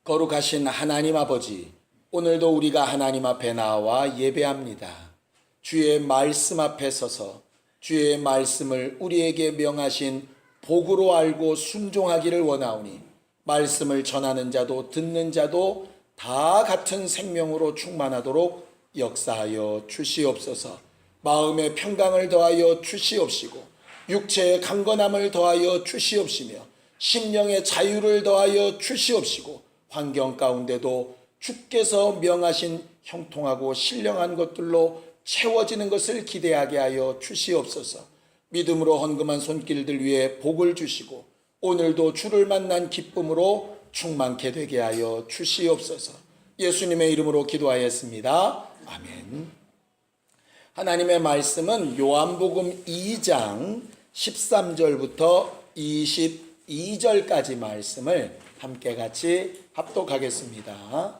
거룩하신 하나님 아버지, 오늘도 우리가 하나님 앞에 나와 예배합니다. 주의 말씀 앞에 서서 주의 말씀을 우리에게 명하신 복으로 알고 순종하기를 원하오니 말씀을 전하는 자도 듣는 자도 다 같은 생명으로 충만하도록 역사하여 주시옵소서. 마음의 평강을 더하여 주시옵시고 육체의 강건함을 더하여 주시옵시며 심령의 자유를 더하여 주시옵시고 환경 가운데도 주께서 명하신 형통하고 신령한 것들로 채워지는 것을 기대하게 하여 주시옵소서. 믿음으로 헌금한 손길들 위에 복을 주시고 오늘도 주를 만난 기쁨으로 충만케 되게 하여 주시옵소서. 예수님의 이름으로 기도하였습니다. 아멘. 하나님의 말씀은 요한복음 2장 13절부터 22절까지 말씀을 함께 같이 합독하겠습니다.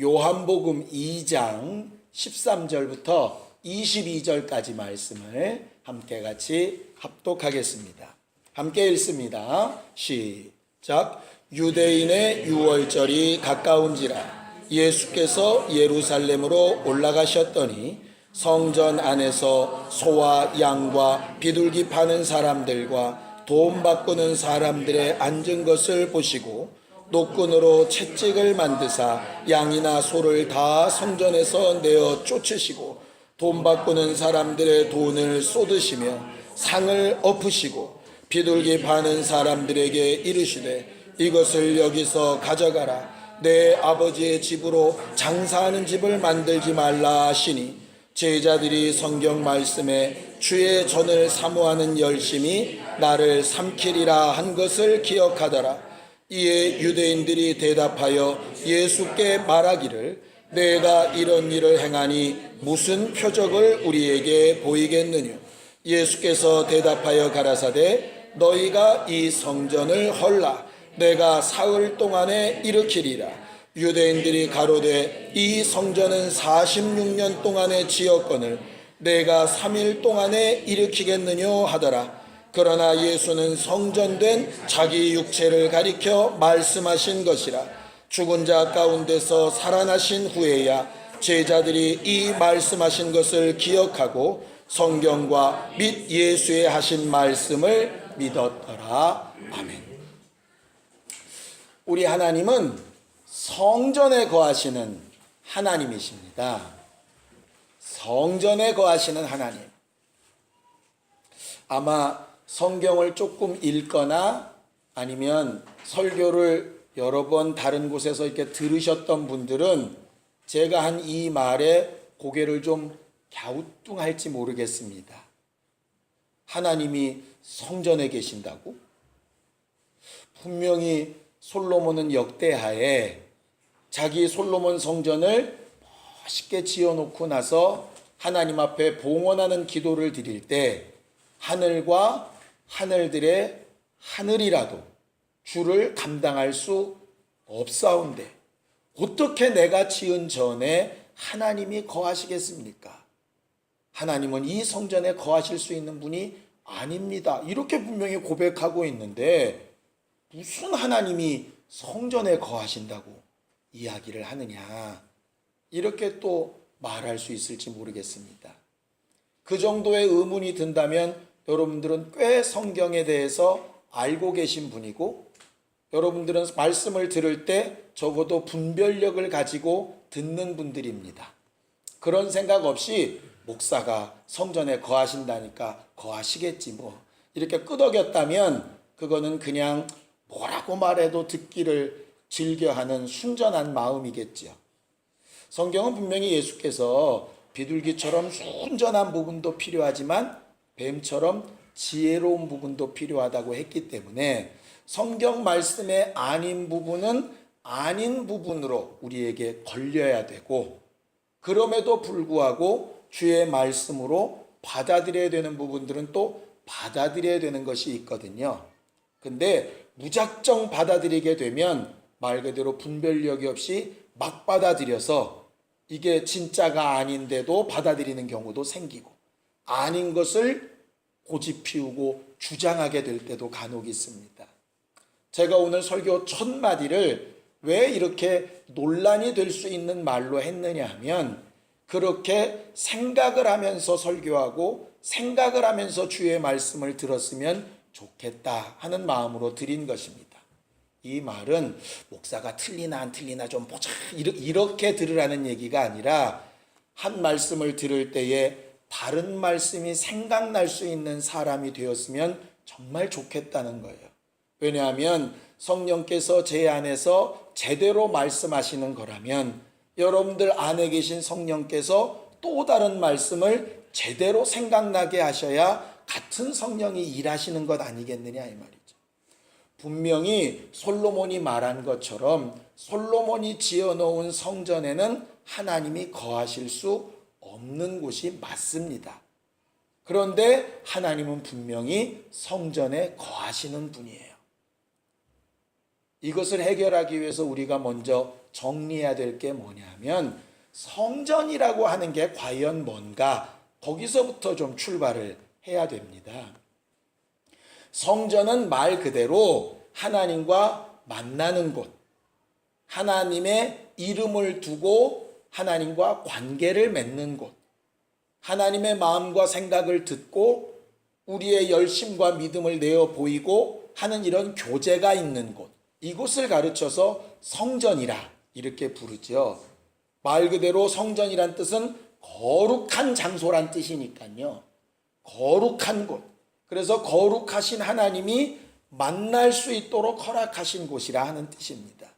요한복음 2장 13절부터 22절까지 말씀을 함께 같이 합독하겠습니다. 함께 읽습니다. 시작. 유대인의 유월절이 가까운지라 예수께서 예루살렘으로 올라가셨더니 성전 안에서 소와 양과 비둘기 파는 사람들과 돈 바꾸는 사람들의 앉은 것을 보시고 노끈으로 채찍을 만드사 양이나 소를 다 성전에서 내어 쫓으시고 돈 바꾸는 사람들의 돈을 쏟으시며 상을 엎으시고 비둘기 파는 사람들에게 이르시되 이것을 여기서 가져가라. 내 아버지의 집으로 장사하는 집을 만들지 말라 하시니 제자들이 성경 말씀에 주의 전을 사모하는 열심이 나를 삼키리라 한 것을 기억하더라. 이에 유대인들이 대답하여 예수께 말하기를 내가 이런 일을 행하니 무슨 표적을 우리에게 보이겠느냐. 예수께서 대답하여 가라사대 너희가 이 성전을 헐라. 내가 사흘 동안에 일으키리라. 유대인들이 가로되 이 성전은 46년 동안의 지었거늘 내가 3일 동안에 일으키겠느냐 하더라. 그러나 예수는 성전된 자기 육체를 가리켜 말씀하신 것이라. 죽은 자 가운데서 살아나신 후에야 제자들이 이 말씀하신 것을 기억하고 성경과 및 예수의 하신 말씀을 믿었더라. 아멘. 우리 하나님은 성전에 거하시는 하나님이십니다. 성전에 거하시는 하나님. 아마 성경을 조금 읽거나 아니면 설교를 여러 번 다른 곳에서 이렇게 들으셨던 분들은 제가 한 이 말에 고개를 좀 갸우뚱할지 모르겠습니다. 하나님이 성전에 계신다고? 분명히 솔로몬은 역대하에 자기 솔로몬 성전을 멋있게 지어놓고 나서 하나님 앞에 봉헌하는 기도를 드릴 때 하늘과 하늘들의 하늘이라도 주를 감당할 수 없사온데 어떻게 내가 지은 전에 하나님이 거하시겠습니까? 하나님은 이 성전에 거하실 수 있는 분이 아닙니다. 이렇게 분명히 고백하고 있는데 무슨 하나님이 성전에 거하신다고 이야기를 하느냐, 이렇게 또 말할 수 있을지 모르겠습니다. 그 정도의 의문이 든다면 여러분들은 꽤 성경에 대해서 알고 계신 분이고 여러분들은 말씀을 들을 때 적어도 분별력을 가지고 듣는 분들입니다. 그런 생각 없이 목사가 성전에 거하신다니까 거하시겠지 뭐 이렇게 끄덕였다면 그거는 그냥 뭐라고 말해도 듣기를 즐겨하는 순전한 마음이겠지요. 성경은 분명히 예수께서 비둘기처럼 순전한 부분도 필요하지만 뱀처럼 지혜로운 부분도 필요하다고 했기 때문에 성경 말씀의 아닌 부분은 아닌 부분으로 우리에게 걸려야 되고 그럼에도 불구하고 주의 말씀으로 받아들여야 되는 부분들은 또 받아들여야 되는 것이 있거든요. 근데 무작정 받아들이게 되면 말 그대로 분별력이 없이 막 받아들여서 이게 진짜가 아닌데도 받아들이는 경우도 생기고 아닌 것을 고집 피우고 주장하게 될 때도 간혹 있습니다. 제가 오늘 설교 첫 마디를 왜 이렇게 논란이 될 수 있는 말로 했느냐 하면, 그렇게 생각을 하면서 설교하고 생각을 하면서 주의 말씀을 들었으면 좋겠다 하는 마음으로 드린 것입니다. 이 말은 목사가 틀리나 안 틀리나 좀 보자 이렇게 들으라는 얘기가 아니라, 한 말씀을 들을 때에 다른 말씀이 생각날 수 있는 사람이 되었으면 정말 좋겠다는 거예요. 왜냐하면 성령께서 제 안에서 제대로 말씀하시는 거라면, 여러분들 안에 계신 성령께서 또 다른 말씀을 제대로 생각나게 하셔야 같은 성령이 일하시는 것 아니겠느냐 이 말이죠. 분명히 솔로몬이 말한 것처럼 솔로몬이 지어놓은 성전에는 하나님이 거하실 수 없는 곳이 맞습니다. 그런데 하나님은 분명히 성전에 거하시는 분이에요. 이것을 해결하기 위해서 우리가 먼저 정리해야 될 게 뭐냐면, 성전이라고 하는 게 과연 뭔가, 거기서부터 좀 출발을 해야 됩니다. 성전은 말 그대로 하나님과 만나는 곳, 하나님의 이름을 두고 하나님과 관계를 맺는 곳, 하나님의 마음과 생각을 듣고 우리의 열심과 믿음을 내어 보이고 하는 이런 교제가 있는 곳, 이곳을 가르쳐서 성전이라 이렇게 부르죠. 말 그대로 성전이란 뜻은 거룩한 장소란 뜻이니까요. 거룩한 곳. 그래서 거룩하신 하나님이 만날 수 있도록 허락하신 곳이라 하는 뜻입니다.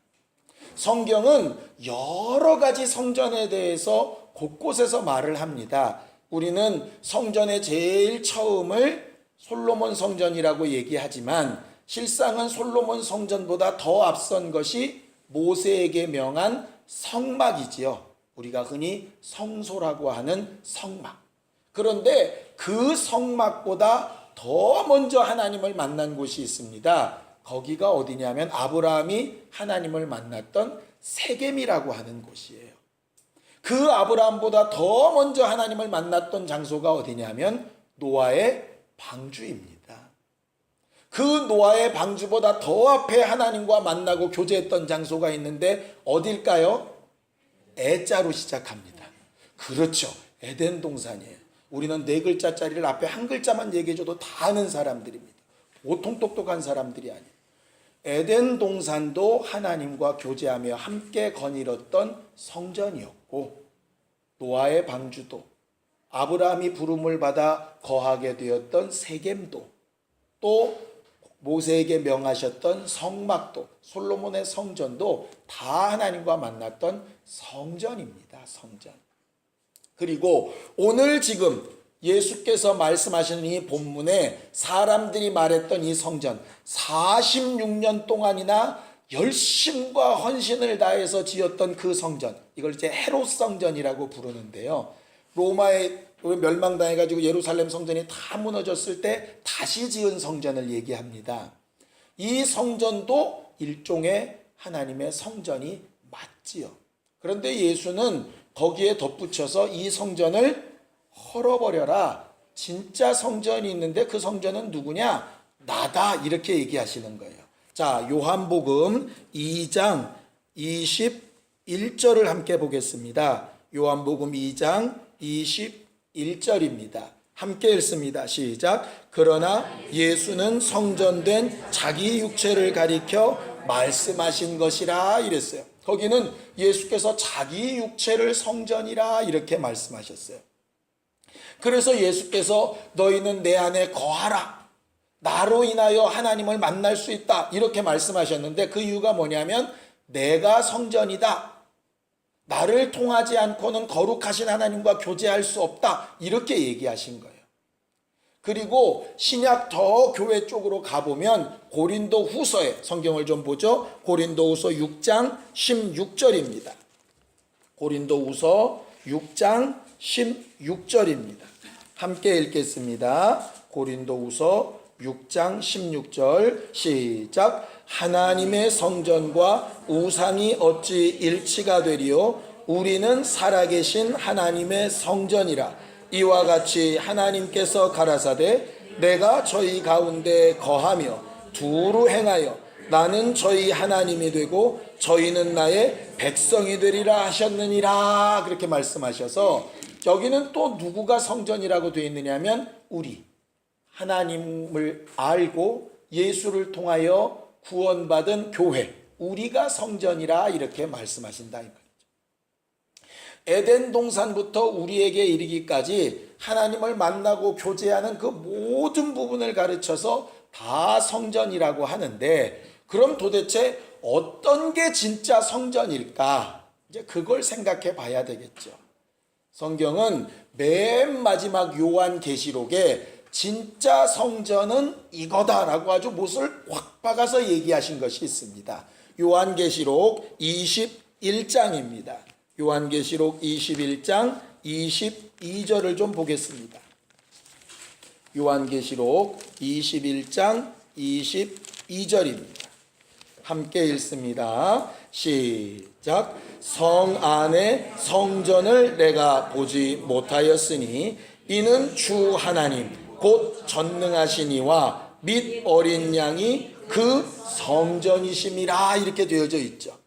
성경은 여러 가지 성전에 대해서 곳곳에서 말을 합니다. 우리는 성전의 제일 처음을 솔로몬 성전이라고 얘기하지만, 실상은 솔로몬 성전보다 더 앞선 것이 모세에게 명한 성막이지요. 우리가 흔히 성소라고 하는 성막. 그런데 그 성막보다 더 먼저 하나님을 만난 곳이 있습니다. 거기가 어디냐면 아브라함이 하나님을 만났던 세겜이라고 하는 곳이에요. 그 아브라함보다 더 먼저 하나님을 만났던 장소가 어디냐면 노아의 방주입니다. 그 노아의 방주보다 더 앞에 하나님과 만나고 교제했던 장소가 있는데 어딜까요? 애자로 시작합니다. 그렇죠. 에덴 동산이에요. 우리는 4글자짜리를 앞에 한 글자만 얘기해줘도 다 아는 사람들입니다. 보통 똑똑한 사람들이 아니에요. 에덴 동산도 하나님과 교제하며 함께 거닐었던 성전이었고, 노아의 방주도, 아브라함이 부름을 받아 거하게 되었던 세겜도, 또 모세에게 명하셨던 성막도, 솔로몬의 성전도 다 하나님과 만났던 성전입니다. 성전. 그리고 오늘 지금 예수께서 말씀하시는 이 본문에 사람들이 말했던 이 성전, 46년 동안이나 열심과 헌신을 다해서 지었던 그 성전, 이걸 이제 헤롯 성전이라고 부르는데요. 로마의 멸망당해가지고 예루살렘 성전이 다 무너졌을 때 다시 지은 성전을 얘기합니다. 이 성전도 일종의 하나님의 성전이 맞지요. 그런데 예수는 거기에 덧붙여서 이 성전을 헐어버려라. 진짜 성전이 있는데 그 성전은 누구냐? 나다. 이렇게 얘기하시는 거예요. 자, 요한복음 2장 21절을 함께 보겠습니다. 요한복음 2장 21절입니다. 함께 읽습니다. 시작. 그러나 예수는 성전된 자기 육체를 가리켜 말씀하신 것이라 이랬어요. 거기는 예수께서 자기 육체를 성전이라 이렇게 말씀하셨어요. 그래서 예수께서 너희는 내 안에 거하라. 나로 인하여 하나님을 만날 수 있다. 이렇게 말씀하셨는데 그 이유가 뭐냐면 내가 성전이다. 나를 통하지 않고는 거룩하신 하나님과 교제할 수 없다. 이렇게 얘기하신 거예요. 그리고 신약 더 교회 쪽으로 가보면 고린도 후서에 성경을 좀 보죠. 고린도 후서 6장 16절입니다. 고린도 후서 6장 16절입니다. 함께 읽겠습니다. 고린도 후서 6장 16절 시작. 하나님의 성전과 우상이 어찌 일치가 되리요? 우리는 살아계신 하나님의 성전이라. 이와 같이 하나님께서 가라사대 내가 저희 가운데 거하며 두루 행하여 나는 저희 하나님이 되고 저희는 나의 백성이 되리라 하셨느니라 그렇게 말씀하셔서 여기는 또 누구가 성전이라고 되어 있느냐면 우리 하나님을 알고 예수를 통하여 구원받은 교회 우리가 성전이라 이렇게 말씀하신다 이 말이죠. 에덴 동산부터 우리에게 이르기까지 하나님을 만나고 교제하는 그 모든 부분을 가르쳐서 다 성전이라고 하는데 그럼 도대체 어떤 게 진짜 성전일까? 이제 그걸 생각해 봐야 되겠죠. 성경은 맨 마지막 요한계시록에 진짜 성전은 이거다라고 아주 못을 확 박아서 얘기하신 것이 있습니다. 요한계시록 21장입니다. 요한계시록 21장 22절을 좀 보겠습니다. 요한계시록 21장 22절입니다. 함께 읽습니다. 시작. 성 안에 성전을 내가 보지 못하였으니 이는 주 하나님 곧 전능하시니와 및 어린 양이 그 성전이심이라 이렇게 되어져 있죠.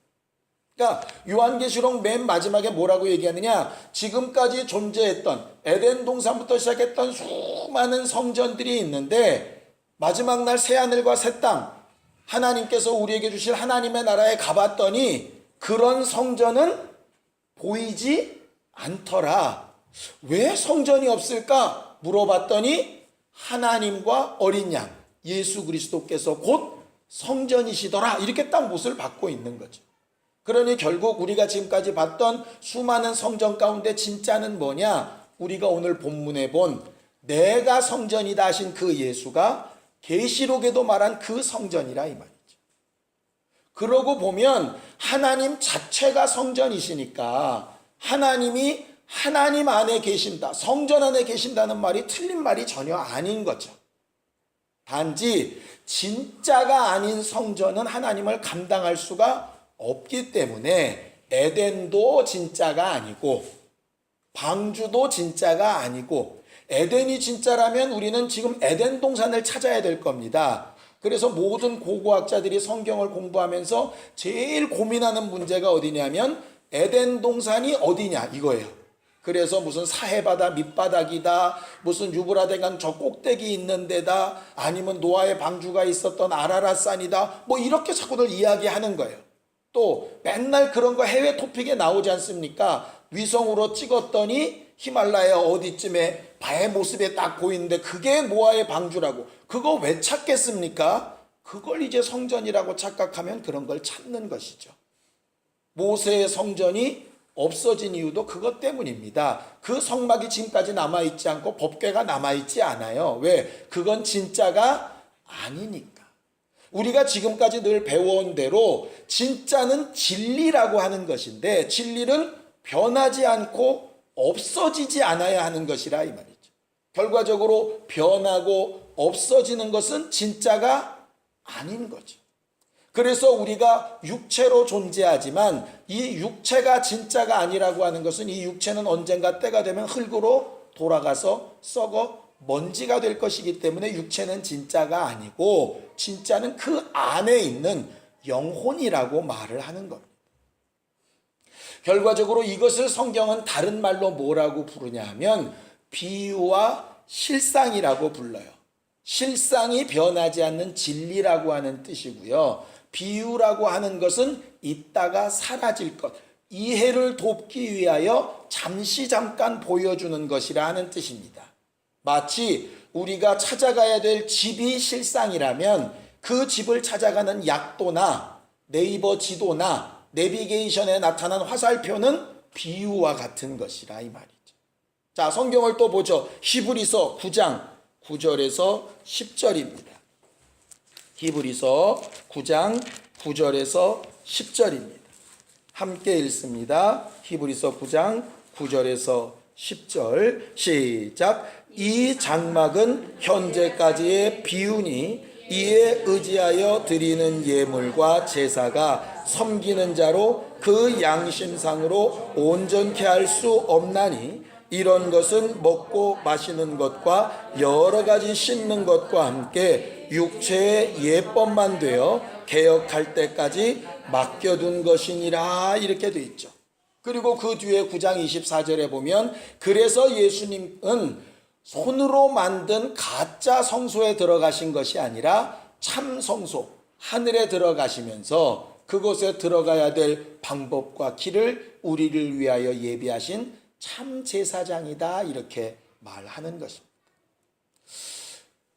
그러니까 요한계시록 맨 마지막에 뭐라고 얘기하느냐, 지금까지 존재했던 에덴 동산부터 시작했던 수많은 성전들이 있는데 마지막 날 새하늘과 새 땅 하나님께서 우리에게 주실 하나님의 나라에 가봤더니 그런 성전은 보이지 않더라. 왜 성전이 없을까 물어봤더니 하나님과 어린 양 예수 그리스도께서 곧 성전이시더라 이렇게 딱 못을 받고 있는 거죠. 그러니 결국 우리가 지금까지 봤던 수많은 성전 가운데 진짜는 뭐냐, 우리가 오늘 본문에 본 내가 성전이다 하신 그 예수가 계시록에도 말한 그 성전이라 이 말이죠. 그러고 보면 하나님 자체가 성전이시니까 하나님이 하나님 안에 계신다, 성전 안에 계신다는 말이 틀린 말이 전혀 아닌 거죠. 단지 진짜가 아닌 성전은 하나님을 감당할 수가 없기 때문에 에덴도 진짜가 아니고 방주도 진짜가 아니고, 에덴이 진짜라면 우리는 지금 에덴 동산을 찾아야 될 겁니다. 그래서 모든 고고학자들이 성경을 공부하면서 제일 고민하는 문제가 어디냐면 에덴 동산이 어디냐 이거예요. 그래서 무슨 사해바다 밑바닥이다, 무슨 유브라데강 저 꼭대기 있는 데다, 아니면 노아의 방주가 있었던 아라랏산이다, 뭐 이렇게 자꾸들 이야기하는 거예요. 또 맨날 그런 거 해외 토픽에 나오지 않습니까? 위성으로 찍었더니 히말라야 어디쯤에 바의 모습에 딱 보이는데 그게 노아의 방주라고. 그거 왜 찾겠습니까? 그걸 이제 성전이라고 착각하면 그런 걸 찾는 것이죠. 모세의 성전이 없어진 이유도 그것 때문입니다. 그 성막이 지금까지 남아있지 않고 법궤가 남아있지 않아요. 왜? 그건 진짜가 아니니까. 우리가 지금까지 늘 배워온 대로 진짜는 진리라고 하는 것인데 진리는 변하지 않고 없어지지 않아야 하는 것이라 이 말이죠. 결과적으로 변하고 없어지는 것은 진짜가 아닌 거죠. 그래서 우리가 육체로 존재하지만 이 육체가 진짜가 아니라고 하는 것은 이 육체는 언젠가 때가 되면 흙으로 돌아가서 썩어 먼지가 될 것이기 때문에 육체는 진짜가 아니고 진짜는 그 안에 있는 영혼이라고 말을 하는 겁니다. 결과적으로 이것을 성경은 다른 말로 뭐라고 부르냐 하면 비유와 실상이라고 불러요. 실상이 변하지 않는 진리라고 하는 뜻이고요. 비유라고 하는 것은 있다가 사라질 것, 이해를 돕기 위하여 잠깐 보여주는 것이라 하는 뜻입니다. 마치 우리가 찾아가야 될 집이 실상이라면 그 집을 찾아가는 약도나 네이버 지도나 내비게이션에 나타난 화살표는 비유와 같은 것이라 이 말이죠. 자, 성경을 또 보죠. 히브리서 9장 9절에서 10절입니다. 히브리서 9장 9절에서 10절입니다. 함께 읽습니다. 히브리서 9장 9절에서 10절 시작. 이 장막은 현재까지의 비유니 이에 의지하여 드리는 예물과 제사가 섬기는 자로 그 양심상으로 온전케 할 수 없나니 이런 것은 먹고 마시는 것과 여러 가지 씻는 것과 함께 육체의 예법만 되어 개혁할 때까지 맡겨둔 것이니라 이렇게 돼 있죠. 그리고 그 뒤에 9장 24절에 보면 그래서 예수님은 손으로 만든 가짜 성소에 들어가신 것이 아니라 참 성소 하늘에 들어가시면서 그곳에 들어가야 될 방법과 길을 우리를 위하여 예비하신 참 제사장이다 이렇게 말하는 것입니다.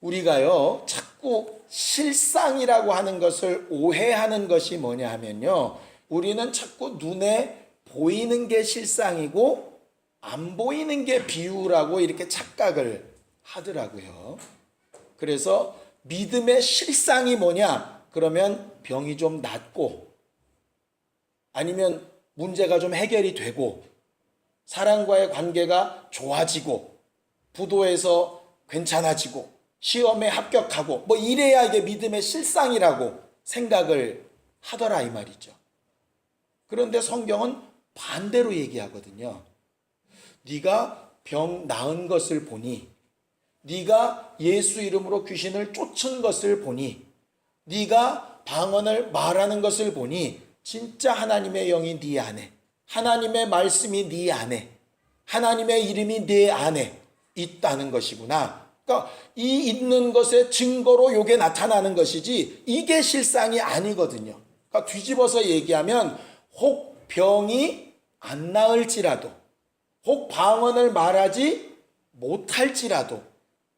우리가요 자꾸 실상이라고 하는 것을 오해하는 것이 뭐냐 하면요, 우리는 자꾸 눈에 보이는 게 실상이고 안 보이는 게 비유라고 이렇게 착각을 하더라고요. 그래서 믿음의 실상이 뭐냐 그러면 병이 좀 낫고 아니면 문제가 좀 해결이 되고 사람과의 관계가 좋아지고 부도에서 괜찮아지고 시험에 합격하고 뭐 이래야 이게 믿음의 실상이라고 생각을 하더라 이 말이죠. 그런데 성경은 반대로 얘기하거든요. 네가 병 나은 것을 보니, 네가 예수 이름으로 귀신을 쫓은 것을 보니, 네가 방언을 말하는 것을 보니 진짜 하나님의 영이 네 안에, 하나님의 말씀이 네 안에, 하나님의 이름이 네 안에 있다는 것이구나. 그러니까 이 있는 것의 증거로 이게 나타나는 것이지 이게 실상이 아니거든요. 그러니까 뒤집어서 얘기하면 혹 병이 안 나을지라도, 혹 방언을 말하지 못할지라도,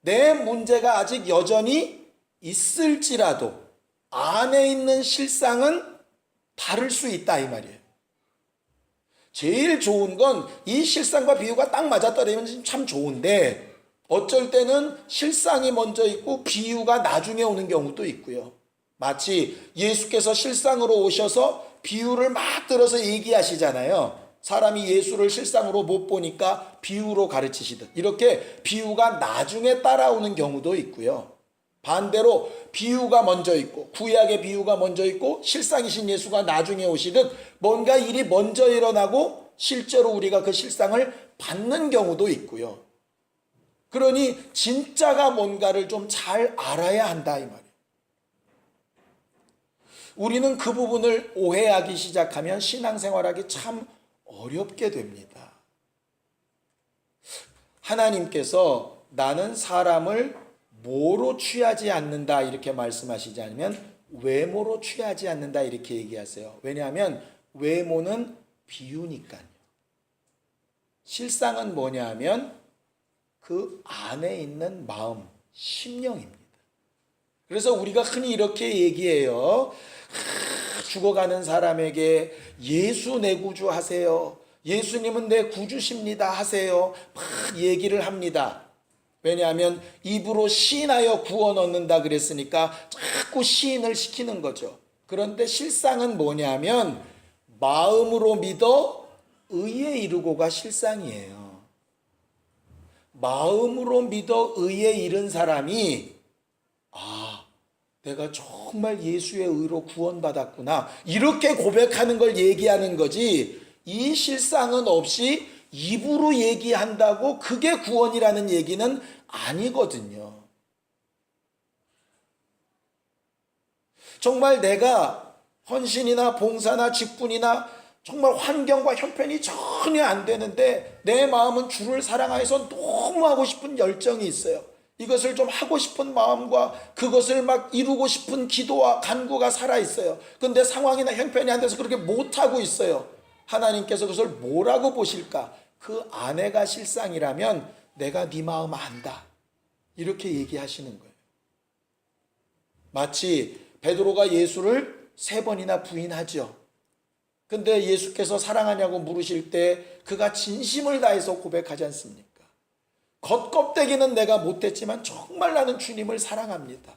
내 문제가 아직 여전히 있을지라도 안에 있는 실상은 다를 수 있다 이 말이에요. 제일 좋은 건 이 실상과 비유가 딱 맞아떨어지면 참 좋은데 어쩔 때는 실상이 먼저 있고 비유가 나중에 오는 경우도 있고요. 마치 예수께서 실상으로 오셔서 비유를 막 들어서 얘기하시잖아요. 사람이 예수를 실상으로 못 보니까 비유로 가르치시듯 이렇게 비유가 나중에 따라오는 경우도 있고요. 반대로 비유가 먼저 있고 구약의 비유가 먼저 있고 실상이신 예수가 나중에 오시듯 뭔가 일이 먼저 일어나고 실제로 우리가 그 실상을 받는 경우도 있고요. 그러니 진짜가 뭔가를 좀 잘 알아야 한다 이 말이에요. 우리는 그 부분을 오해하기 시작하면 신앙생활하기 참 어렵게 됩니다. 하나님께서 나는 사람을 뭐로 취하지 않는다 이렇게 말씀하시지 않으면 외모로 취하지 않는다 이렇게 얘기하세요. 왜냐하면 외모는 비유니까요. 실상은 뭐냐 하면 그 안에 있는 마음, 심령입니다. 그래서 우리가 흔히 이렇게 얘기해요. 죽어가는 사람에게 예수 내 구주 하세요. 예수님은 내 구주십니다 하세요. 막 얘기를 합니다. 왜냐하면 입으로 시인하여 구원 얻는다 그랬으니까 자꾸 시인을 시키는 거죠. 그런데 실상은 뭐냐면 마음으로 믿어 의에 이르고가 실상이에요. 마음으로 믿어 의에 이른 사람이 내가 정말 예수의 의로 구원받았구나 이렇게 고백하는 걸 얘기하는 거지, 이 실상은 없이 입으로 얘기한다고 그게 구원이라는 얘기는 아니거든요. 정말 내가 헌신이나 봉사나 직분이나 정말 환경과 형편이 전혀 안 되는데 내 마음은 주를 사랑해서 너무 하고 싶은 열정이 있어요. 이것을 좀 하고 싶은 마음과 그것을 막 이루고 싶은 기도와 간구가 살아있어요. 근데 상황이나 형편이 안 돼서 그렇게 못하고 있어요. 하나님께서 그것을 뭐라고 보실까? 그 안에가 실상이라면 내가 네 마음 안다 이렇게 얘기하시는 거예요. 마치 베드로가 예수를 3번이나 부인하죠. 근데 예수께서 사랑하냐고 물으실 때 그가 진심을 다해서 고백하지 않습니까? 겉껍데기는 내가 못했지만 정말 나는 주님을 사랑합니다.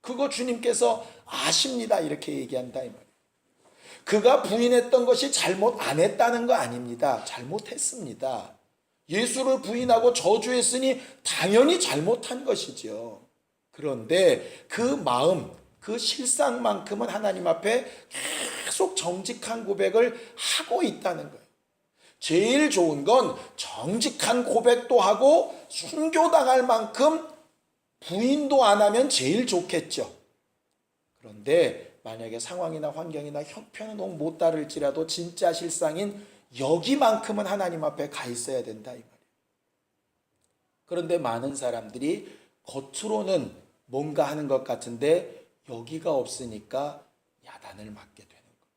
그거 주님께서 아십니다. 이렇게 얘기한다 이 말이에요. 그가 부인했던 것이 잘못 안 했다는 거 아닙니다. 잘못했습니다. 예수를 부인하고 저주했으니 당연히 잘못한 것이죠. 그런데 그 마음, 그 실상만큼은 하나님 앞에 계속 정직한 고백을 하고 있다는 거예요. 제일 좋은 건 정직한 고백도 하고 순교당할 만큼 부인도 안 하면 제일 좋겠죠. 그런데 만약에 상황이나 환경이나 형편은 너무 못 따를지라도 진짜 실상인 여기만큼은 하나님 앞에 가 있어야 된다 이 말이에요. 그런데 많은 사람들이 겉으로는 뭔가 하는 것 같은데 여기가 없으니까 야단을 맞게 되는 겁니다.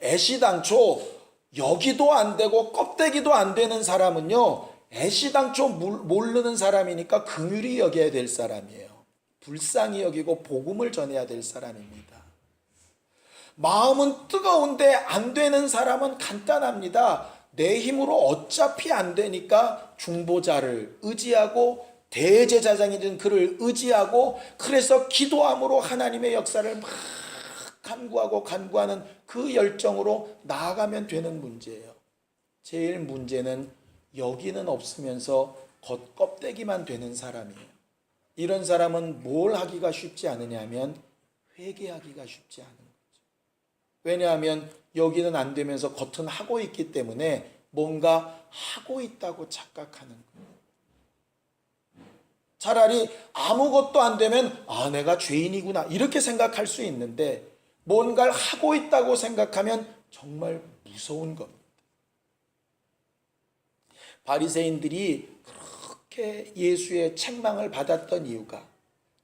애시당초 여기도 안 되고 껍데기도 안 되는 사람은요, 애시당초 모르는 사람이니까 긍휼히 여겨야 될 사람이에요. 불쌍히 여기고 복음을 전해야 될 사람입니다. 마음은 뜨거운데 안 되는 사람은 간단합니다. 내 힘으로 어차피 안 되니까 중보자를 의지하고 대제사장이 된 그를 의지하고 그래서 기도함으로 하나님의 역사를 막 간구하는 그 열정으로 나아가면 되는 문제예요. 제일 문제는 여기는 없으면서 겉껍데기만 되는 사람이에요. 이런 사람은 뭘 하기가 쉽지 않으냐면 회개하기가 쉽지 않은 거죠. 왜냐하면 여기는 안 되면서 겉은 하고 있기 때문에 뭔가 하고 있다고 착각하는 거예요. 차라리 아무것도 안 되면 내가 죄인이구나 이렇게 생각할 수 있는데 뭔가를 하고 있다고 생각하면 정말 무서운 겁니다. 바리새인들이 그렇게 예수의 책망을 받았던 이유가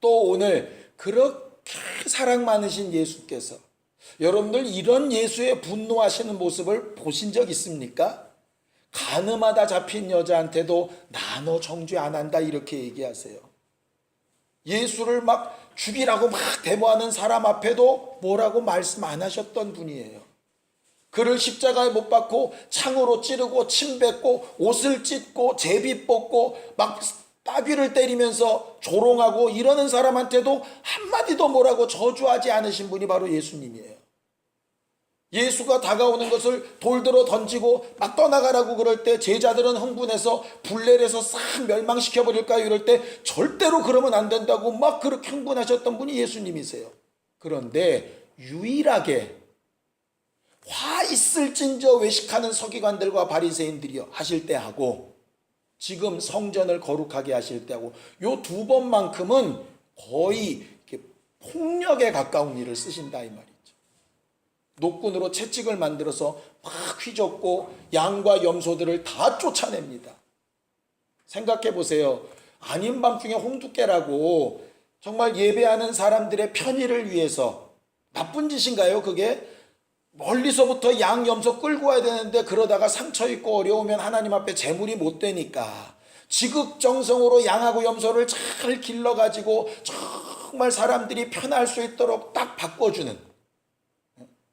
또 오늘 그렇게 사랑 많으신 예수께서 여러분들 이런 예수의 분노하시는 모습을 보신 적 있습니까? 가늠하다 잡힌 여자한테도 나 너 정죄 안 한다 이렇게 얘기하세요. 예수를 막 죽이라고 막 데모하는 사람 앞에도 뭐라고 말씀 안 하셨던 분이에요. 그를 십자가에 못 박고 창으로 찌르고 침 뱉고 옷을 찢고 제비 뽑고 막 따귀를 때리면서 조롱하고 이러는 사람한테도 한마디도 뭐라고 저주하지 않으신 분이 바로 예수님이에요. 예수가 다가오는 것을 돌들어 던지고 막 떠나가라고 그럴 때 제자들은 흥분해서 불내려서 싹 멸망시켜버릴까요? 이럴 때 절대로 그러면 안 된다고 막 그렇게 흥분하셨던 분이 예수님이세요. 그런데 유일하게 화 있을진저 외식하는 서기관들과 바리새인들이 하실 때 하고 지금 성전을 거룩하게 하실 때 하고 요 두 번만큼은 거의 이렇게 폭력에 가까운 일을 쓰신다 이 말이죠. 노끈으로 채찍을 만들어서 막 휘젓고 양과 염소들을 다 쫓아냅니다. 생각해 보세요. 아닌 밤중에 홍두깨라고 정말 예배하는 사람들의 편의를 위해서 나쁜 짓인가요 그게? 멀리서부터 양 염소 끌고 와야 되는데 그러다가 상처 입고 어려우면 하나님 앞에 제물이 못 되니까 지극정성으로 양하고 염소를 잘 길러가지고 정말 사람들이 편할 수 있도록 딱 바꿔주는,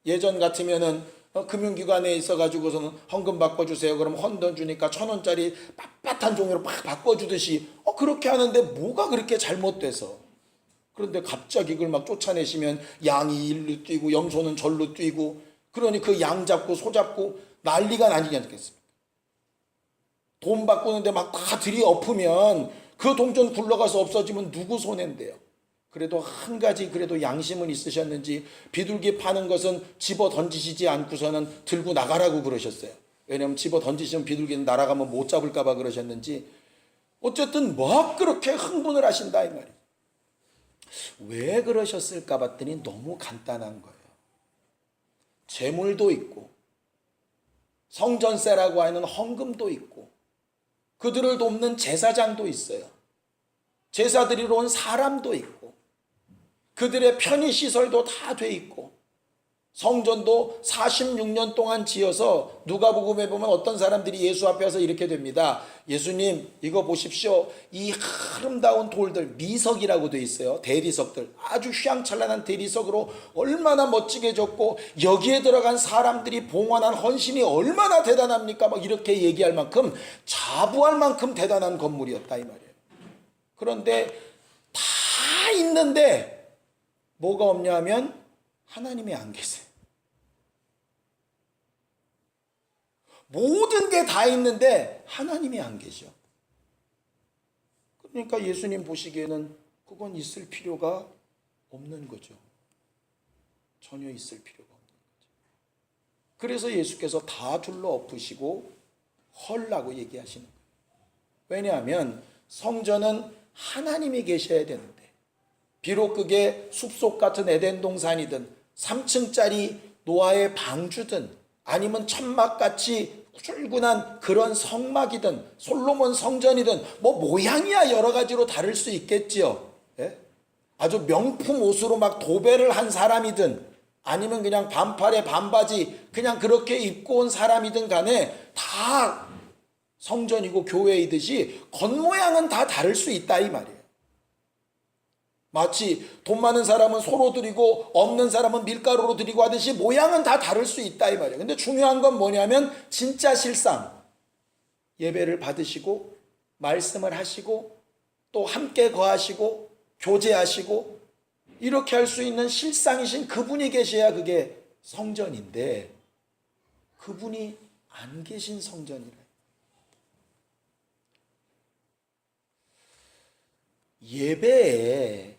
예전 같으면은 금융기관에 있어가지고서는 헌금 바꿔주세요. 그럼 헌돈 주니까 1,000원짜리 빳빳한 종이로 막 바꿔주듯이 그렇게 하는데 뭐가 그렇게 잘못돼서. 그런데 갑자기 그걸 막 쫓아내시면 양이 일로 뛰고 염소는 절로 뛰고 그러니 그 양 잡고 소 잡고 난리가 나지 않겠습니까? 돈 바꾸는데 막 다 들이엎으면 그 동전 굴러가서 없어지면 누구 손해인데요. 그래도 한 가지 그래도 양심은 있으셨는지 비둘기 파는 것은 집어 던지시지 않고서는 들고 나가라고 그러셨어요. 왜냐하면 집어 던지시면 비둘기는 날아가면 못 잡을까 봐 그러셨는지 어쨌든 막 그렇게 흥분을 하신다 이 말이에요. 왜 그러셨을까 봤더니 너무 간단한 거예요. 재물도 있고 성전세라고 하는 헌금도 있고 그들을 돕는 제사장도 있어요. 제사 드리러 온 사람도 있고 그들의 편의시설도 다 돼 있고 성전도 46년 동안 지어서 누가복음에 보면 어떤 사람들이 예수 앞에 와서 이렇게 됩니다. 예수님 이거 보십시오. 이 아름다운 돌들 미석이라고 돼 있어요. 대리석들 아주 휘황찬란한 대리석으로 얼마나 멋지게 졌고 여기에 들어간 사람들이 봉헌한 헌신이 얼마나 대단합니까? 막 이렇게 얘기할 만큼 자부할 만큼 대단한 건물이었다 이 말이에요. 그런데 다 있는데 뭐가 없냐 하면 하나님이 안 계세요. 모든 게 다 있는데 하나님이 안 계셔. 그러니까 예수님 보시기에는 그건 있을 필요가 없는 거죠. 전혀 있을 필요가 없는 거죠. 그래서 예수께서 다 둘러 엎으시고 헐라고 얘기하시는 거예요. 왜냐하면 성전은 하나님이 계셔야 되는데, 비록 그게 숲속 같은 에덴 동산이든 3층짜리 노아의 방주든 아니면 천막같이 훌근한 그런 성막이든 솔로몬 성전이든 뭐 모양이야 여러 가지로 다를 수 있겠지요. 예? 아주 명품 옷으로 막 도배를 한 사람이든 아니면 그냥 반팔에 반바지 그냥 그렇게 입고 온 사람이든 간에 다 성전이고 교회이듯이 겉모양은 다 다를 수 있다 이 말이에요. 마치 돈 많은 사람은 소로 드리고 없는 사람은 밀가루로 드리고 하듯이 모양은 다 다를 수 있다 이 말이에요. 근데 중요한 건 뭐냐면 진짜 실상 예배를 받으시고 말씀을 하시고 또 함께 거하시고 교제하시고 이렇게 할 수 있는 실상이신 그분이 계셔야 그게 성전인데 그분이 안 계신 성전이라. 예배에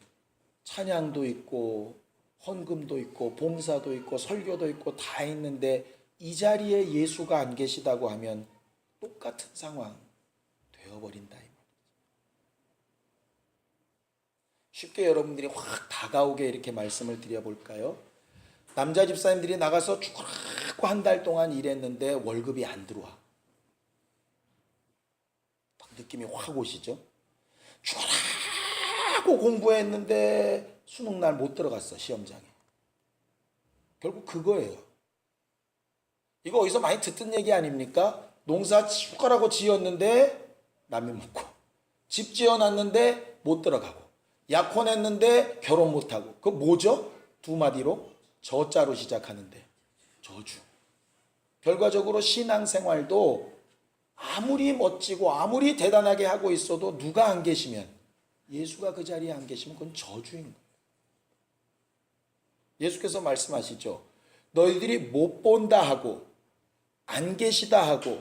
찬양도 있고 헌금도 있고 봉사도 있고 설교도 있고 다 있는데 이 자리에 예수가 안 계시다고 하면 똑같은 상황 되어버린다 이 말이죠. 쉽게 여러분들이 확 다가오게 이렇게 말씀을 드려볼까요? 남자 집사님들이 나가서 죽으라고 한 달 동안 일했는데 월급이 안 들어와. 딱 느낌이 확 오시죠? 죽으라고 공부했는데 수능날 못 들어갔어 시험장에. 결국 그거예요. 이거 어디서 많이 듣던 얘기 아닙니까? 농사 죽으라고 지었는데 라면 먹고, 집 지어놨는데 못 들어가고, 약혼했는데 결혼 못하고. 그거 뭐죠? 두 마디로 저자로 시작하는데 저주. 결과적으로 신앙생활도 아무리 멋지고 아무리 대단하게 하고 있어도 누가 안 계시면, 예수가 그 자리에 안 계시면 그건 저주인 거예요. 예수께서 말씀하시죠. 너희들이 못 본다 하고 안 계시다 하고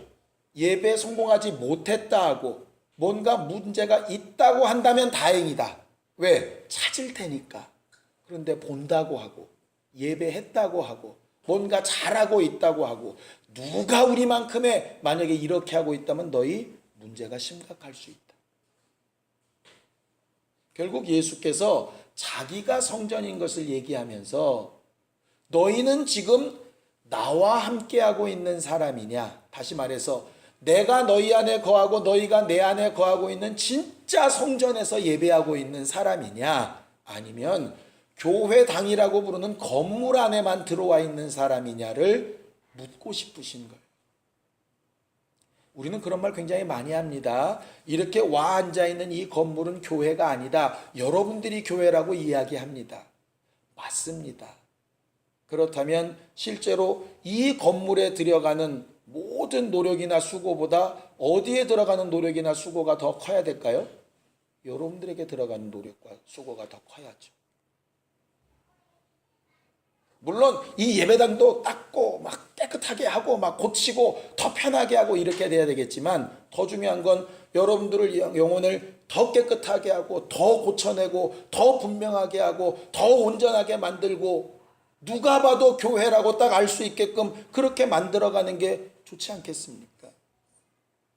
예배에 성공하지 못했다 하고 뭔가 문제가 있다고 한다면 다행이다. 왜? 찾을 테니까. 그런데 본다고 하고 예배했다고 하고 뭔가 잘하고 있다고 하고 누가 우리만큼의 만약에 이렇게 하고 있다면 너희 문제가 심각할 수 있다. 결국 예수께서 자기가 성전인 것을 얘기하면서 너희는 지금 나와 함께하고 있는 사람이냐? 다시 말해서 내가 너희 안에 거하고 너희가 내 안에 거하고 있는 진짜 성전에서 예배하고 있는 사람이냐? 아니면 교회당이라고 부르는 건물 안에만 들어와 있는 사람이냐를 묻고 싶으신 거예요. 우리는 그런 말 굉장히 많이 합니다. 이렇게 와 앉아있는 이 건물은 교회가 아니다. 여러분들이 교회라고 이야기합니다. 맞습니다. 그렇다면 실제로 이 건물에 들어가는 모든 노력이나 수고보다 어디에 들어가는 노력이나 수고가 더 커야 될까요? 여러분들에게 들어가는 노력과 수고가 더 커야죠. 물론 이 예배당도 닦고 막 깨끗하게 하고 막 고치고 더 편하게 하고 이렇게 돼야 되겠지만 더 중요한 건 여러분들을 영혼을 더 깨끗하게 하고 더 고쳐내고 더 분명하게 하고 더 온전하게 만들고 누가 봐도 교회라고 딱 알 수 있게끔 그렇게 만들어가는 게 좋지 않겠습니까?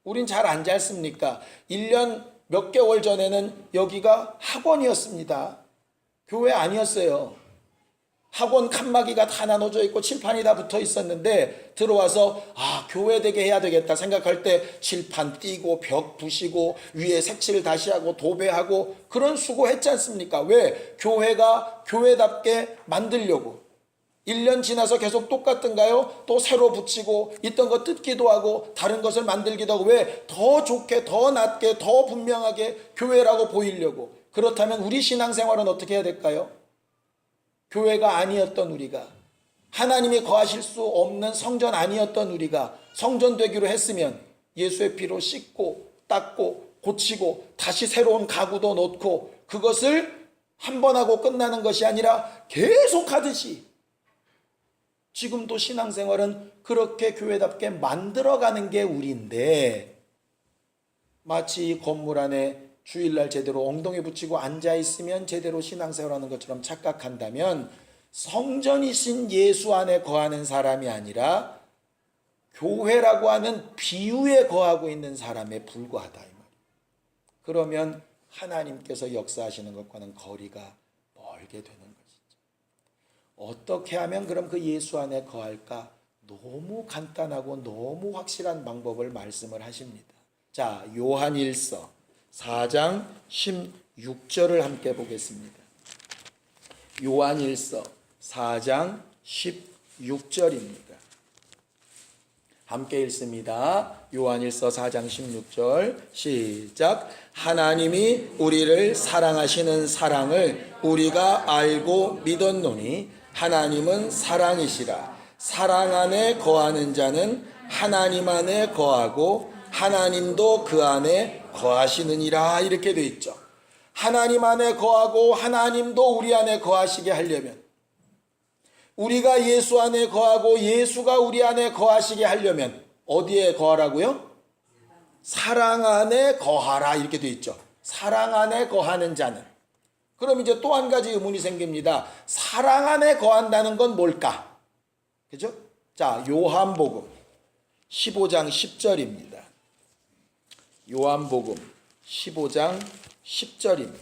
우린 잘 안 잤습니까? 1년 몇 개월 전에는 여기가 학원이었습니다. 교회 아니었어요. 학원 칸막이가 다 나눠져 있고 칠판이 다 붙어 있었는데 들어와서 교회 되게 해야 되겠다 생각할 때 칠판 띄고 벽 부시고 위에 색칠 다시 하고 도배하고 그런 수고했지 않습니까? 왜? 교회가 교회답게 만들려고. 1년 지나서 계속 똑같은가요? 또 새로 붙이고 있던 거 뜯기도 하고 다른 것을 만들기도 하고. 왜? 더 좋게 더 낫게 더 분명하게 교회라고 보이려고. 그렇다면 우리 신앙생활은 어떻게 해야 될까요? 교회가 아니었던 우리가, 하나님이 거하실 수 없는 성전 아니었던 우리가 성전 되기로 했으면 예수의 피로 씻고 닦고 고치고 다시 새로운 가구도 놓고 그것을 한 번 하고 끝나는 것이 아니라 계속 하듯이 지금도 신앙생활은 그렇게 교회답게 만들어가는 게 우리인데, 마치 이 건물 안에 주일날 제대로 엉덩이 붙이고 앉아있으면 제대로 신앙생활하는 것처럼 착각한다면 성전이신 예수 안에 거하는 사람이 아니라 교회라고 하는 비유에 거하고 있는 사람에 불과하다 이 말이에요. 그러면 하나님께서 역사하시는 것과는 거리가 멀게 되는 것이죠. 어떻게 하면 그럼 그 예수 안에 거할까? 너무 간단하고 너무 확실한 방법을 말씀을 하십니다. 자, 요한일서 4장 16절을 함께 보겠습니다. 요한일서 4장 16절입니다. 함께 읽습니다. 요한일서 4장 16절 시작. 하나님이 우리를 사랑하시는 사랑을 우리가 알고 믿었노니 하나님은 사랑이시라. 사랑 안에 거하는 자는 하나님 안에 거하고 하나님도 그 안에 거하시느니라. 이렇게 돼 있죠. 하나님 안에 거하고 하나님도 우리 안에 거하시게 하려면, 우리가 예수 안에 거하고 예수가 우리 안에 거하시게 하려면 어디에 거하라고요? 사랑 안에 거하라. 이렇게 돼 있죠. 사랑 안에 거하는 자는. 그럼 이제 또 한 가지 의문이 생깁니다. 사랑 안에 거한다는 건 뭘까? 그죠? 자, 요한복음 15장 10절입니다. 요한복음 15장 10절입니다.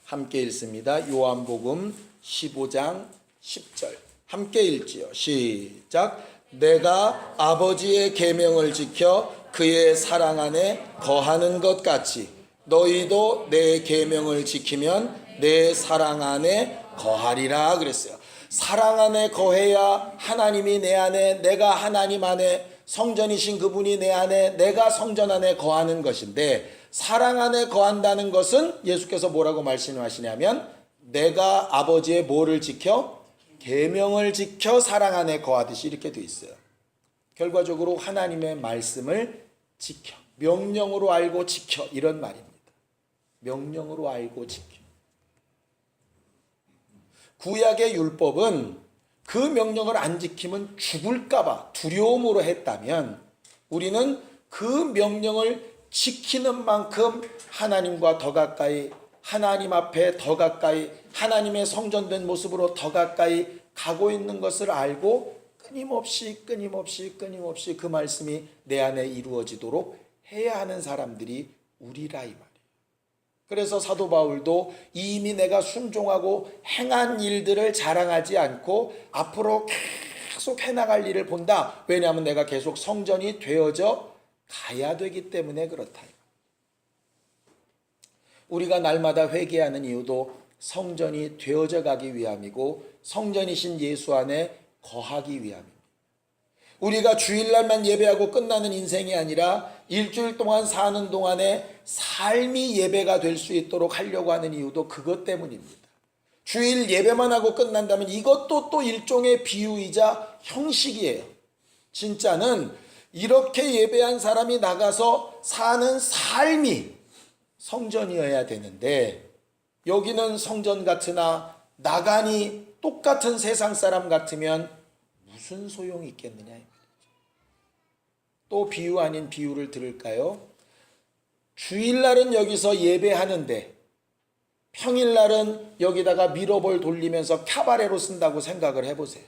함께 읽습니다. 요한복음 15장 10절 함께 읽지요. 시작. 내가 아버지의 계명을 지켜 그의 사랑 안에 거하는 것 같이 너희도 내 계명을 지키면 내 사랑 안에 거하리라 그랬어요. 사랑 안에 거해야 하나님이 내 안에, 내가 하나님 안에, 성전이신 그분이 내 안에, 내가 성전 안에 거하는 것인데, 사랑 안에 거한다는 것은 예수께서 뭐라고 말씀하시냐면 내가 아버지의 뭐를 지켜? 계명을 지켜 사랑 안에 거하듯이 이렇게 돼 있어요. 결과적으로 하나님의 말씀을 지켜, 명령으로 알고 지켜, 이런 말입니다. 명령으로 알고 지켜. 구약의 율법은 그 명령을 안 지키면 죽을까봐 두려움으로 했다면, 우리는 그 명령을 지키는 만큼 하나님과 더 가까이, 하나님 앞에 더 가까이, 하나님의 성전된 모습으로 더 가까이 가고 있는 것을 알고 끊임없이 그 말씀이 내 안에 이루어지도록 해야 하는 사람들이 우리라 이 말이에요. 그래서 사도 바울도 이미 내가 순종하고 행한 일들을 자랑하지 않고 앞으로 계속 해나갈 일을 본다. 왜냐하면 내가 계속 성전이 되어져 가야 되기 때문에 그렇다. 우리가 날마다 회개하는 이유도 성전이 되어져 가기 위함이고 성전이신 예수 안에 거하기 위함입니다. 우리가 주일날만 예배하고 끝나는 인생이 아니라 일주일 동안 사는 동안에 삶이 예배가 될 수 있도록 하려고 하는 이유도 그것 때문입니다. 주일 예배만 하고 끝난다면 이것도 또 일종의 비유이자 형식이에요. 진짜는 이렇게 예배한 사람이 나가서 사는 삶이 성전이어야 되는데, 여기는 성전 같으나 나가니 똑같은 세상 사람 같으면 무슨 소용이 있겠느냐. 또 비유 아닌 비유를 들을까요? 주일날은 여기서 예배하는데 평일날은 여기다가 미러볼 돌리면서 카바레로 쓴다고 생각을 해보세요.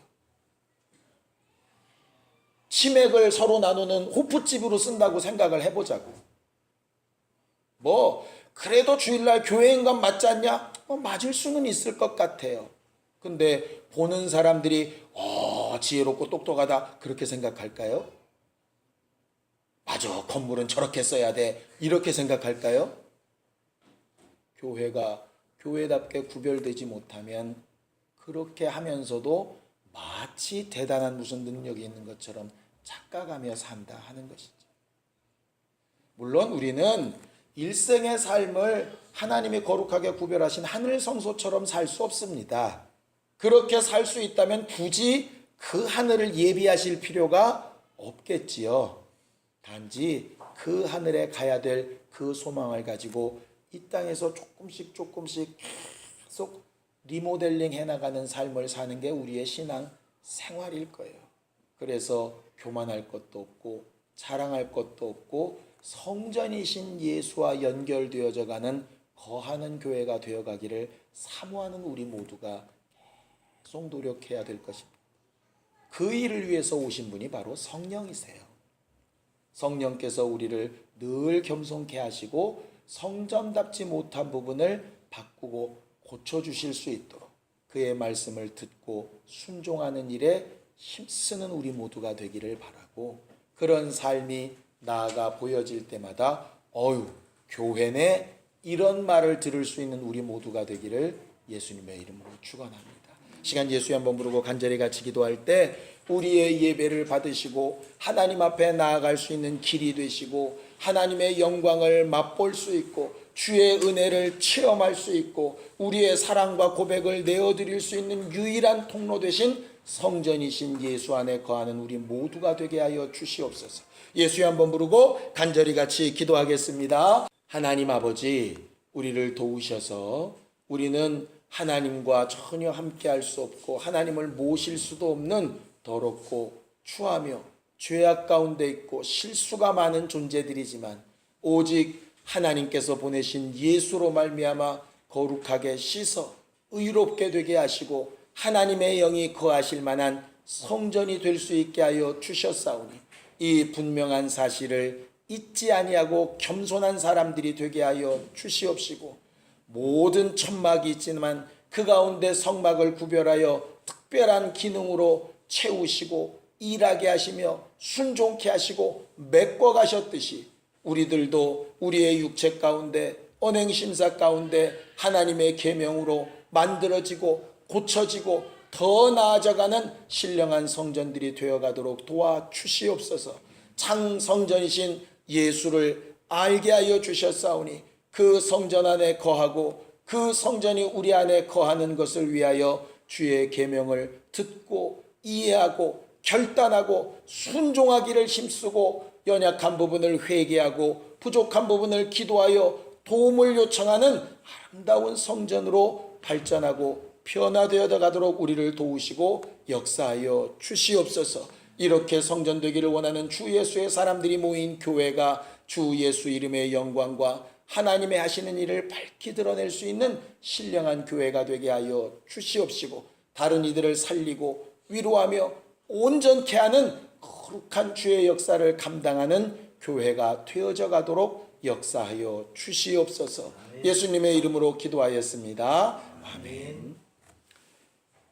치맥을 서로 나누는 호프집으로 쓴다고 생각을 해보자고. 그래도 주일날 교회인 건 맞지 않냐? 맞을 수는 있을 것 같아요. 근데 보는 사람들이 지혜롭고 똑똑하다 그렇게 생각할까요? 맞아, 건물은 저렇게 써야 돼 이렇게 생각할까요? 교회가 교회답게 구별되지 못하면 그렇게 하면서도 마치 대단한 무슨 능력이 있는 것처럼 착각하며 산다 하는 것이죠. 물론 우리는 일생의 삶을 하나님이 거룩하게 구별하신 하늘 성소처럼 살 수 없습니다. 그렇게 살 수 있다면 굳이 그 하늘을 예비하실 필요가 없겠지요. 단지 그 하늘에 가야 될 그 소망을 가지고 이 땅에서 조금씩 계속 리모델링 해나가는 삶을 사는 게 우리의 신앙 생활일 거예요. 그래서 교만할 것도 없고 자랑할 것도 없고 성전이신 예수와 연결되어져 가는 거하는 교회가 되어가기를 사모하는 우리 모두가 계속 노력해야 될 것입니다. 그 일을 위해서 오신 분이 바로 성령이세요. 성령께서 우리를 늘 겸손케 하시고 성전답지 못한 부분을 바꾸고 고쳐주실 수 있도록 그의 말씀을 듣고 순종하는 일에 힘쓰는 우리 모두가 되기를 바라고, 그런 삶이 나아가 보여질 때마다 교회네 이런 말을 들을 수 있는 우리 모두가 되기를 예수님의 이름으로 축원합니다. 시간 예수의 한번 부르고 간절히 같이 기도할 때 우리의 예배를 받으시고 하나님 앞에 나아갈 수 있는 길이 되시고 하나님의 영광을 맛볼 수 있고 주의 은혜를 체험할 수 있고 우리의 사랑과 고백을 내어드릴 수 있는 유일한 통로 되신 성전이신 예수 안에 거하는 우리 모두가 되게 하여 주시옵소서. 예수의 한번 부르고 간절히 같이 기도하겠습니다. 하나님 아버지, 우리를 도우셔서 우리는 하나님과 전혀 함께할 수 없고 하나님을 모실 수도 없는 더럽고 추하며 죄악 가운데 있고 실수가 많은 존재들이지만 오직 하나님께서 보내신 예수로 말미암아 거룩하게 씻어 의롭게 되게 하시고 하나님의 영이 거하실 만한 성전이 될 수 있게 하여 주셨사오니 이 분명한 사실을 잊지 아니하고 겸손한 사람들이 되게 하여 주시옵시고, 모든 천막이 있지만 그 가운데 성막을 구별하여 특별한 기능으로 채우시고 일하게 하시며 순종케 하시고 메꿔 가셨듯이 우리들도 우리의 육체 가운데 언행심사 가운데 하나님의 계명으로 만들어지고 고쳐지고 더 나아져가는 신령한 성전들이 되어가도록 도와주시옵소서. 참 성전이신 예수를 알게 하여 주셨사오니 그 성전 안에 거하고 그 성전이 우리 안에 거하는 것을 위하여 주의 계명을 듣고 이해하고 결단하고 순종하기를 힘쓰고 연약한 부분을 회개하고 부족한 부분을 기도하여 도움을 요청하는 아름다운 성전으로 발전하고 변화되어 가도록 우리를 도우시고 역사하여 주시옵소서. 이렇게 성전 되기를 원하는 주 예수의 사람들이 모인 교회가 주 예수 이름의 영광과 하나님의 하시는 일을 밝히 드러낼 수 있는 신령한 교회가 되게 하여 주시옵시고, 다른 이들을 살리고 위로하며 온전케 하는 거룩한 주의 역사를 감당하는 교회가 되어져 가도록 역사하여 주시옵소서. 예수님의 이름으로 기도하였습니다. 아멘.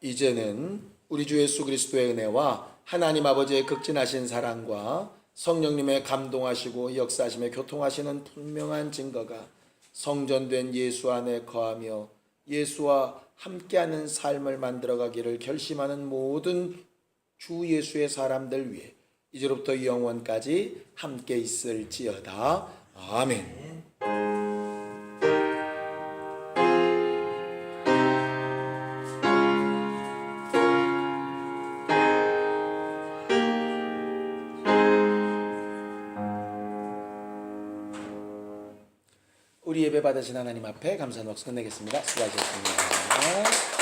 이제는 우리 주 예수 그리스도의 은혜와 하나님 아버지의 극진하신 사랑과 성령님의 감동하시고 역사하심에 교통하시는 분명한 증거가 성전된 예수 안에 거하며 예수와 함께하는 삶을 만들어가기를 결심하는 모든 주 예수의 사람들 위해 이제로부터 영원까지 함께 있을지어다. 아멘. 우리 예배 받으신 하나님 앞에 감사의 박수 끝내겠습니다. 수고하셨습니다.